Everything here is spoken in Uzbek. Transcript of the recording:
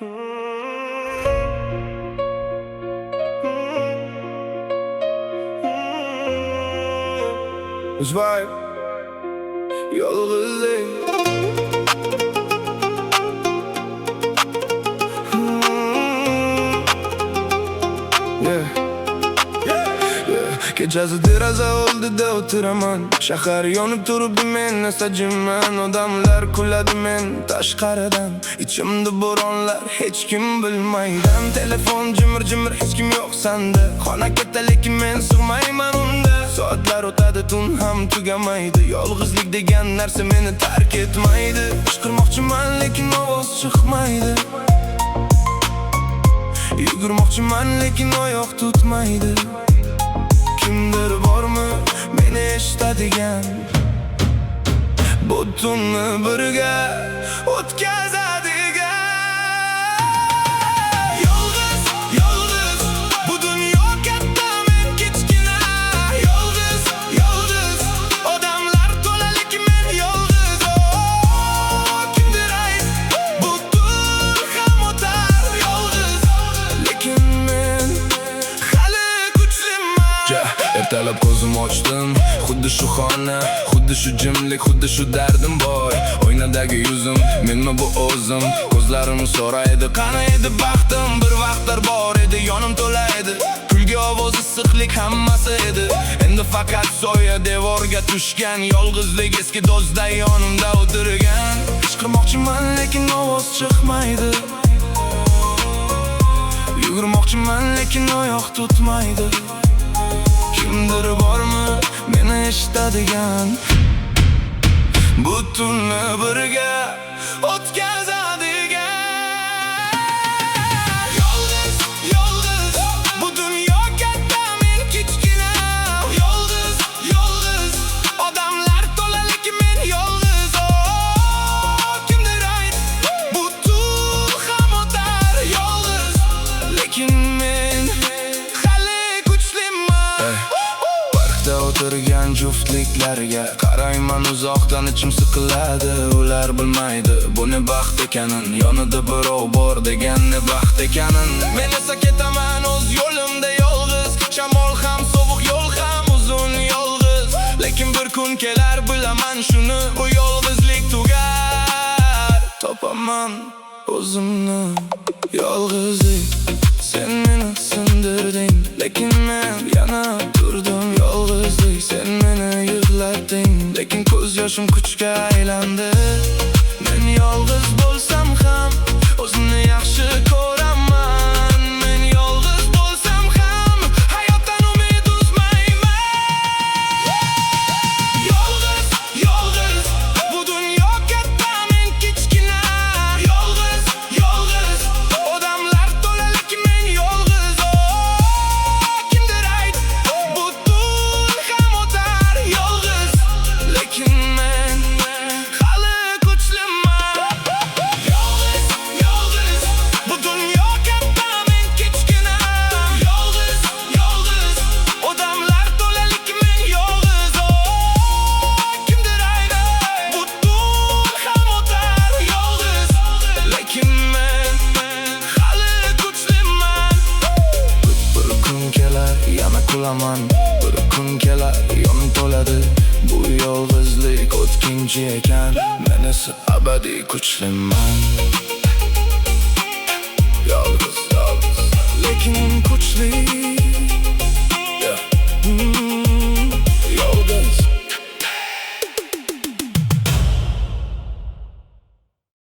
Uzvay yolg'iz değil. Kechasi deraza oldida o'tiraman. Shahar yonib turibdi, men nasajimman. Odamlar kuladi men tashqaridan. Ichimda bo'ronlar, hech kim bilmaydan. Telefon jimir-jimir, hech kim yo'q sanda. Xona katta lekin men sig'mayman unda. Soatlar o'tadi, tun ham tugamaydi. Yolg'izlik degan narsa meni tark etmaydi. Qichqirmoqchiman lekin ovoz chiqmaydi. Yugurmoqchiman lekin oyoq tutmaydi. Kimdir bormi meni eshitadigan, bu tunni birga o'tkazadigan. Yolg'iz, yolg'iz, bu dunyo katta, men kichkina. Yolg'iz, yolg'iz, odamlar to'la lekin men yolg'iz. Kimdir ayt, bu tun ham o'tar. Yolg'iz, lekin men hali kuchliman. Ertalab ko'zim ochdim, xuddi shu xona, xuddi shu jimlik, xuddi shu dardim boy. Oynadagi yuzim, menmi bu o'zim? Ko'zlarim so'raydi, qani edi baxtim? Bir vaqtlar bor edi, yonim to'la edi. Kulgi ovoz, issiqlik hammasi edi. Endi faqat soya devorga tushgan. Yolg'izlik eski do'stday yonimda o'tirgan. Qichqirmoqchiman lekin ovoz chiqmaydi. Yugurmoqchiman lekin oyoq tutmaydi. Kimdir bormi meni eshitadigan, bu tunni birga o'tkazadigan. Yolg'iz, yolg'iz, bu dunyo katta, men kichkina. Yolg'iz, yolg'iz, odamlar to'la lekin men yolg'iz. Kimdir ayt, bu tun ham o'tar. Yolg'iz, lekin men hali kuchliman. O'tirgan juftliklarga qarayman uzoqdan, ichim siqiladi. Ular bilmaydi bu ne baxt ekanin, yonida birov bor degan ne baxt ekanin. Men esa ketaman o'z yo'limda yolg'iz. Shamol ham sovuq, yo'l ham uzun yolg'iz. Lekin bir kun kelar, bilaman shuni, bu yolg'izlik tugar. Topaman o'zimni yolg'izlik. Sen meni sindirding, lekin men yana turdim. Yolg'izlik, sen meni yig'latding, lekin ko'z yoshim kuchga aylandi. Men yolg'iz bo'lsam ham o'zimni yaxshi ko'raman. Men yolg'iz bo'lsam ham hayotdan umid uzmayman. Yolg'iz, yolg'iz, bu dunyo katta, men kichkina. Yolg'iz, yolg'iz, odamlar to'la lekin men yolg'iz. Kimdir ayt, bu tun ham o'tar. Yolg'iz, lekin men hali kuchliman. Yolg'iz, yolg'iz, bu dunyo katta, men kichkina. Yolg'iz, yolg'iz, odamlar to'la lekin men yolg'iz. Kimdir ayt, bu tun ham o'tar. Yolg'iz, lekin men hali kuchliman. Bir kun kelar, yana kulaman. Bir kun kelar, yonim to'ladi. Bu yolg'izlik o'tkinchi ekan, men esa abadiy kuchliman. Yolg'iz, yolg'iz, lekin kuchli.